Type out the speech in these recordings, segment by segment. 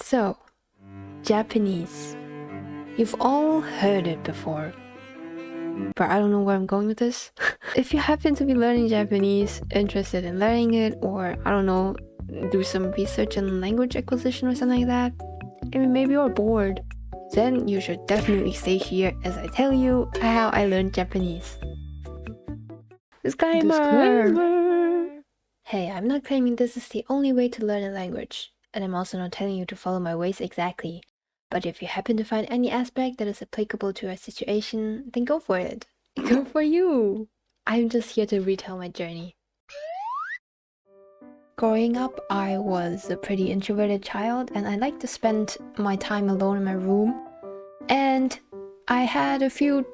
So, Japanese. You've all heard it before, but I don't know where I'm going with this. If you happen to be learning Japanese, interested in learning it, or I don't know, do some research on language acquisition or something like that, and maybe you're bored, then you should definitely stay here as I tell you how I learned Japanese. Disclaimer! Hey, I'm not claiming this is the only way to learn a language, and I'm also not telling you to follow my ways exactly. But if you happen to find any aspect that is applicable to your situation, then go for it. Go for you! I'm just here to retell my journey. Growing up, I was a pretty introverted child, and I liked to spend my time alone in my room. And I had a few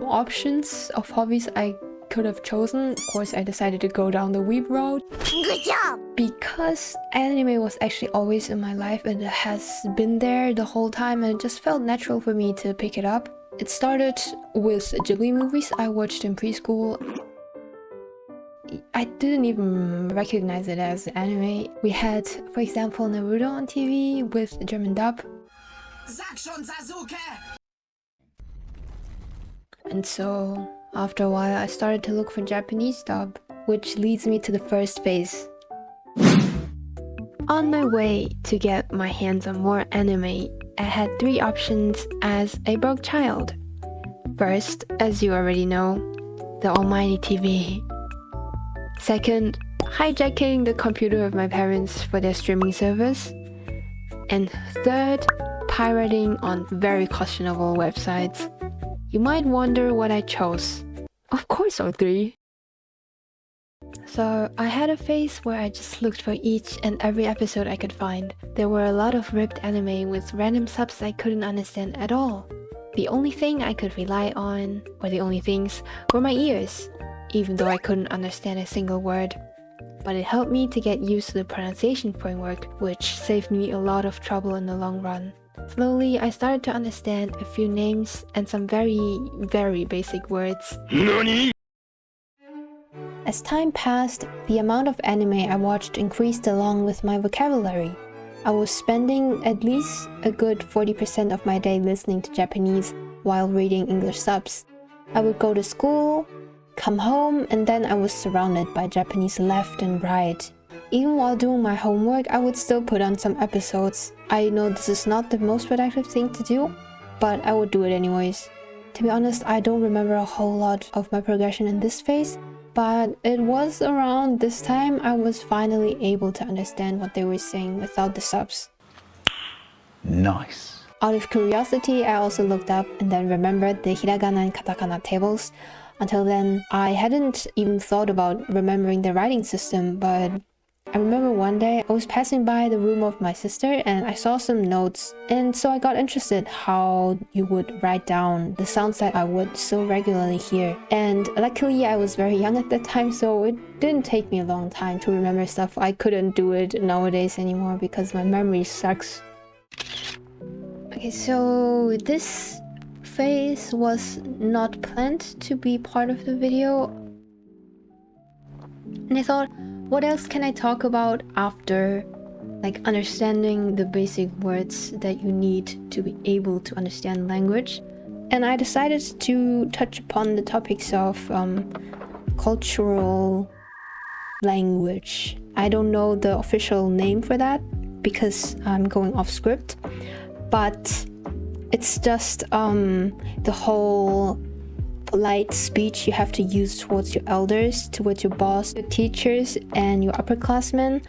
options of hobbies I could have chosen. Of course, I decided to go down the weeb route. Good job! Because anime was actually always in my life and it has been there the whole time, and it just felt natural for me to pick it up. It started with Ghibli movies I watched in preschool. I didn't even recognize it as anime. We had, for example, Naruto on TV with the German dub. And so, after a while, I started to look for Japanese dub, which leads me to the first phase. On my way to get my hands on more anime, I had three options as a broke child. First, as you already know, the almighty TV. Second, hijacking the computer of my parents for their streaming service. And third, pirating on very questionable websites. You might wonder what I chose. Of course all three. So I had a phase where I just looked for each and every episode I could find. There were a lot of ripped anime with random subs I couldn't understand at all. The only thing I could rely on, or the only things, were my ears, even though I couldn't understand a single word. But it helped me to get used to the pronunciation framework, which saved me a lot of trouble in the long run. Slowly, I started to understand a few names and some very basic words. NANI? As time passed, the amount of anime I watched increased along with my vocabulary. I was spending at least a good 40% of my day listening to Japanese while reading English subs. I would go to school, come home, and then I was surrounded by Japanese left and right. Even while doing my homework, I would still put on some episodes. I know this is not the most productive thing to do, but I would do it anyways. To be honest, I don't remember a whole lot of my progression in this phase, but it was around this time I was finally able to understand what they were saying without the subs. Nice. Out of curiosity, I also looked up and then remembered the hiragana and katakana tables. Until then, I hadn't even thought about remembering the writing system, but I remember one day I was passing by the room of my sister and I saw some notes, and so I got interested how you would write down the sounds that I would so regularly hear. And luckily I was very young at that time, so it didn't take me a long time to remember stuff. I couldn't do it nowadays anymore because my memory sucks. Okay, so this phase was not planned to be part of the video, and I thought, what else can I talk about after understanding the basic words that you need to be able to understand language? And I decided to touch upon the topics of cultural language. I don't know the official name for that because I'm going off script, but it's just the whole polite speech you have to use towards your elders, towards your boss, your teachers, and your upperclassmen.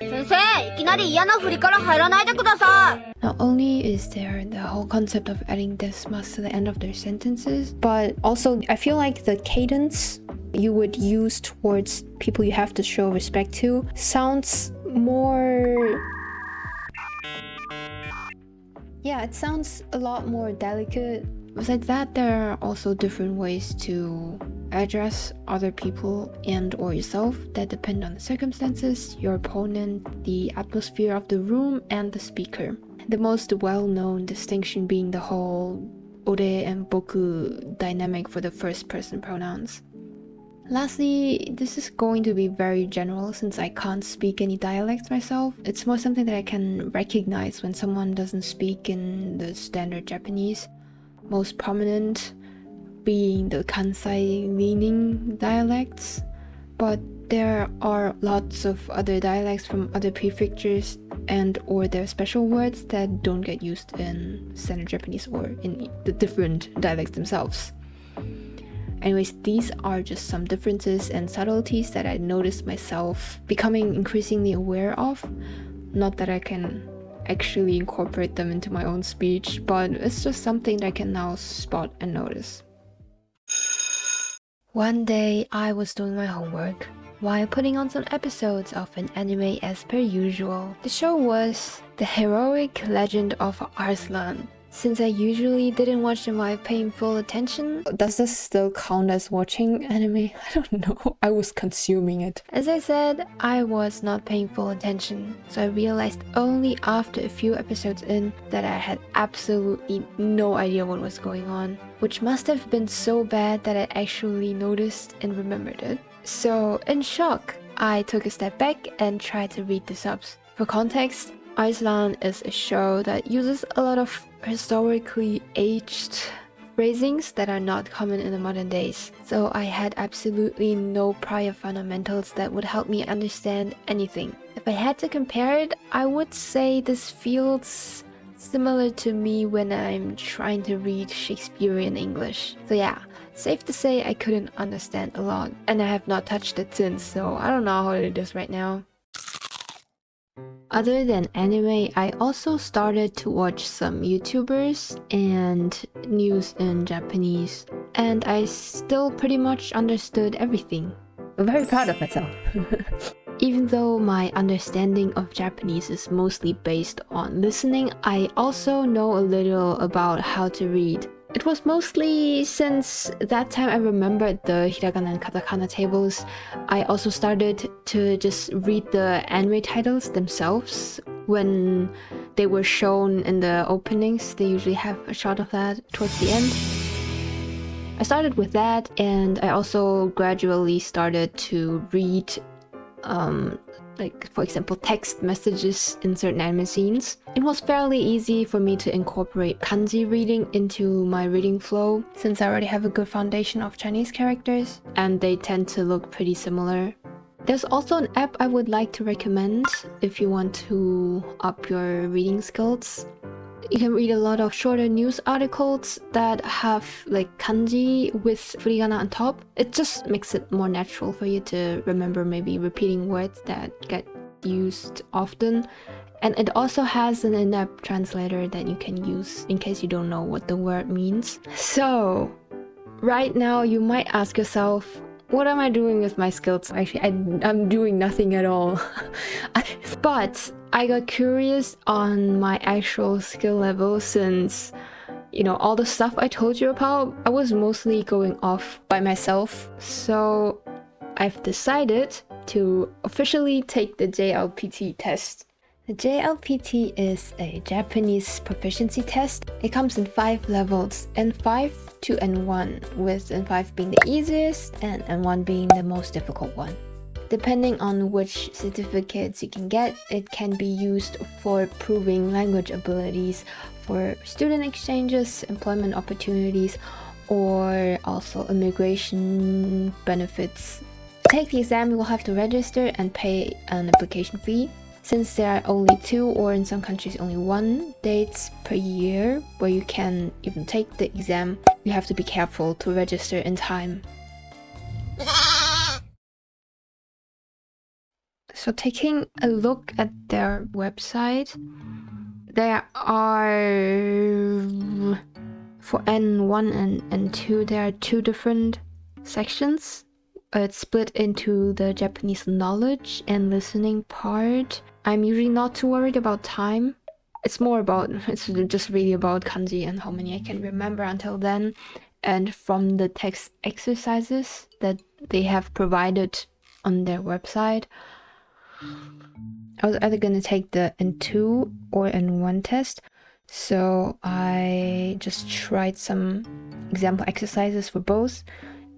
Not only is there the whole concept of adding desmas to the end of their sentences, but also I feel like the cadence you would use towards people you have to show respect to sounds more... Yeah, it sounds a lot more delicate. Besides that, there are also different ways to address other people and or yourself that depend on the circumstances, your opponent, the atmosphere of the room, and the speaker. The most well-known distinction being the whole ore and boku dynamic for the first person pronouns. Lastly, this is going to be very general since I can't speak any dialects myself. It's more something that I can recognize when someone doesn't speak in the standard Japanese. Most prominent being the Kansai-leaning dialects, but there are lots of other dialects from other prefectures and or their special words that don't get used in standard Japanese or in the different dialects themselves. Anyways, these are just some differences and subtleties that I noticed myself becoming increasingly aware of. Not that I can actually incorporate them into my own speech, but it's just something that I can now spot and notice. One day, I was doing my homework while putting on some episodes of an anime as per usual. The show was The Heroic Legend of Arslan. Since I usually didn't watch them while paying full attention. Does this still count as watching anime? I don't know. I was consuming it. As I said, I was not paying full attention, so I realized only after a few episodes in that I had absolutely no idea what was going on, which must have been so bad that I actually noticed and remembered it. So, in shock, I took a step back and tried to read the subs. For context, Arslan is a show that uses a lot of historically aged phrasings that are not common in the modern days. So I had absolutely no prior fundamentals that would help me understand anything. If I had to compare it, I would say this feels similar to me when I'm trying to read Shakespearean English. So yeah, safe to say I couldn't understand a lot, and I have not touched it since, so I don't know how it is right now. Other than anime, I also started to watch some YouTubers and news in Japanese, and I still pretty much understood everything. I'm very proud of myself. Even though my understanding of Japanese is mostly based on listening, I also know a little about how to read. It was mostly since that time I remembered the hiragana and katakana tables. I also started to just read the anime titles themselves. When they were shown in the openings, they usually have a shot of that towards the end. I started with that, and I also gradually started to read like, for example, text messages in certain anime scenes. It was fairly easy for me to incorporate kanji reading into my reading flow, since I already have a good foundation of Chinese characters, and they tend to look pretty similar. There's also an app I would like to recommend if you want to up your reading skills. You can read a lot of shorter news articles that have like kanji with furigana on top. It just makes it more natural for you to remember maybe repeating words that get used often. And it also has an in-app translator that you can use in case you don't know what the word means. So, right now you might ask yourself, what am I doing with my skills? Actually, I'm doing nothing at all. But I got curious on my actual skill level since, you know, all the stuff I told you about, I was mostly going off by myself. So I've decided to officially take the JLPT test. The JLPT is a Japanese proficiency test. It comes in 5 levels, N5 to N1, with N5 being the easiest and N1 being the most difficult one. Depending on which certificates you can get, it can be used for proving language abilities for student exchanges, employment opportunities, or also immigration benefits. To take the exam, you will have to register and pay an application fee. Since there are only 2 or in some countries only 1 dates per year where you can even take the exam, you have to be careful to register in time. So taking a look at their website, there are, for N1 and N2, there are 2 different sections. It's split into the Japanese knowledge and listening part. I'm usually not too worried about time. It's just really about kanji and how many I can remember until then. And from the text exercises that they have provided on their website, I was either going to take the N2 or N1 test. So I just tried some example exercises for both.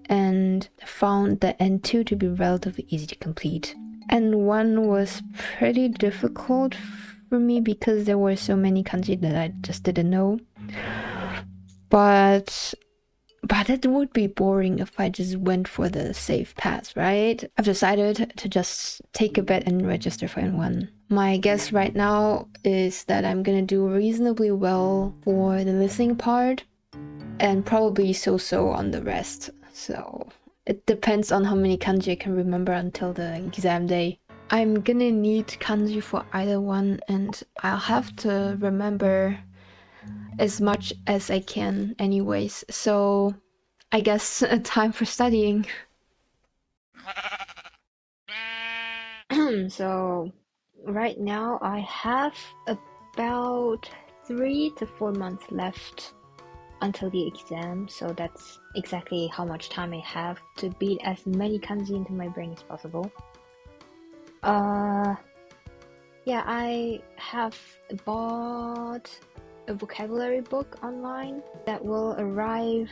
and found the N2 to be relatively easy to complete. N1 was pretty difficult for me because there were so many kanji that I just didn't know. But it would be boring if I just went for the safe path, right? I've decided to just take a bet and register for N1. My guess right now is that I'm gonna do reasonably well for the listening part and probably so-so on the rest. So it depends on how many kanji I can remember until the exam day. I'm gonna need kanji for either one, and I'll have to remember as much as I can anyways. So I guess time for studying. So right now I have about 3 to 4 months left until the exam, so that's exactly how much time I have to beat as many kanji into my brain as possible. Yeah, I have bought a vocabulary book online that will arrive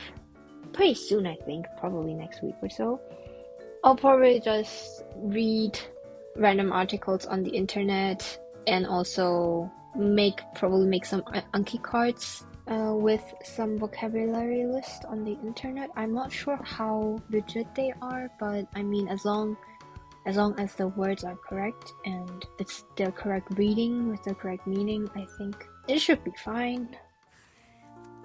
pretty soon, I think, probably next week or so. I'll probably just read random articles on the internet and also probably make some Anki cards with some vocabulary list on the internet. I'm not sure how legit they are, but I mean, as long as the words are correct and it's the correct reading with the correct meaning, I think it should be fine.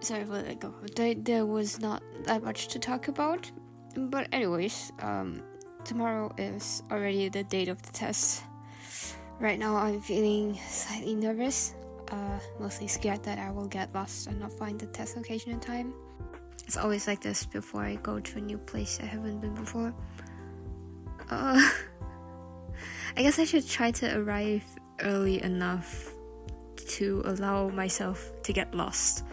Sorry for that go. There was not that much to talk about, but anyways, tomorrow is already the date of the test. Right now I'm feeling slightly nervous, mostly scared that I will get lost and not find the test location in time. It's always like this before I go to a new place I haven't been before. I guess I should try to arrive early enough to allow myself to get lost.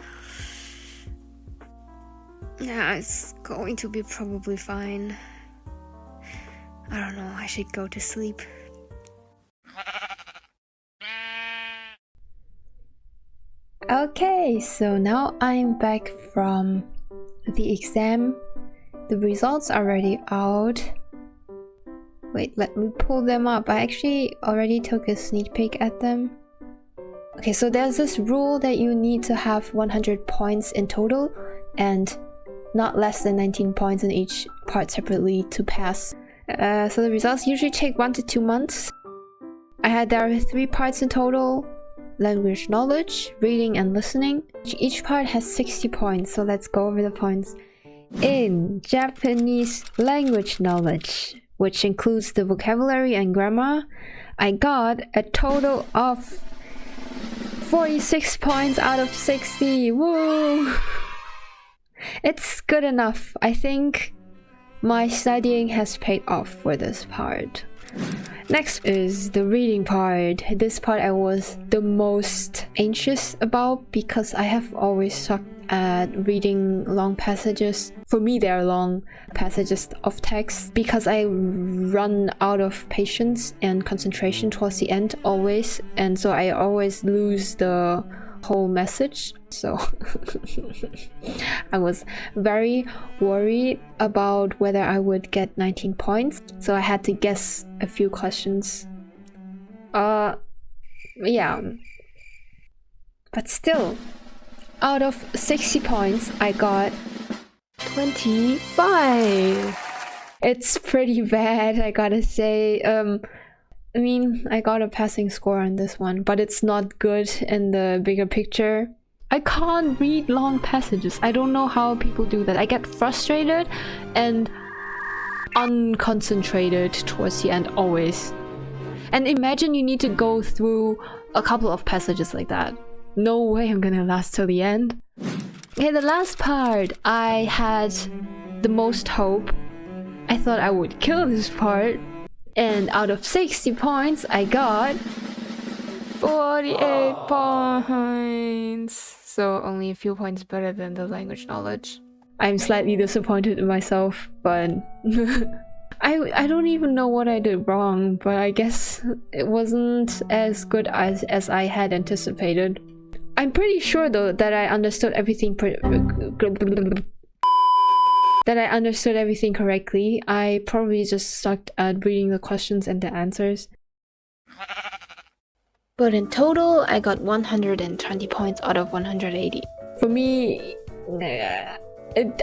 Yeah, it's going to be probably fine. I don't know, I should go to sleep. Okay, so now I'm back from the exam. The results are already out. Wait, let me pull them up. I actually already took a sneak peek at them. Okay, so there's this rule that you need to have 100 points in total and not less than 19 points in each part separately to pass. So the results usually take 1 to 2 months. There are 3 parts in total: language knowledge, reading, and listening. Each part has 60 points, so let's go over the points. In Japanese language knowledge, which includes the vocabulary and grammar, I got a total of 46 points out of 60. Woo! It's good enough. I think my studying has paid off for this part. Next is the reading part. This part I was the most anxious about because I have always sucked at reading long passages. For me, they are long passages of text because I run out of patience and concentration towards the end always, and so I always lose the whole message. So I was very worried about whether I would get 19 points, so I had to guess a few questions. Yeah, but still, out of 60 points I got 25. It's pretty bad, I gotta say. I mean, I got a passing score on this one, but it's not good in the bigger picture. I can't read long passages. I don't know how people do that. I get frustrated and unconcentrated towards the end always. And imagine you need to go through a couple of passages like that. No way I'm gonna last till the end. Okay, the last part, I had the most hope. I thought I would kill this part. And out of 60 points, I got 48 points. So only a few points better than the language knowledge. I'm slightly disappointed in myself, but I don't even know what I did wrong, but I guess it wasn't as good as I had anticipated. I'm pretty sure though that I understood everything that I understood everything correctly. I probably just sucked at reading the questions and the answers. But in total, I got 120 points out of 180. For me,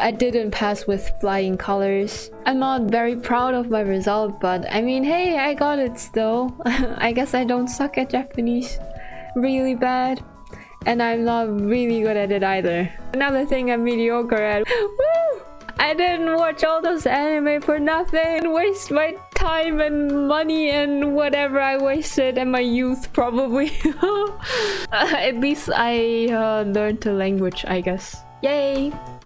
I didn't pass with flying colors. I'm not very proud of my result, but I mean, hey, I got it still. I guess I don't suck at Japanese really bad. And I'm not really good at it either. Another thing I'm mediocre at. Woo! I didn't watch all those anime for nothing. Waste my time and money and whatever I wasted, and my youth probably. At least I learned the language, I guess. Yay!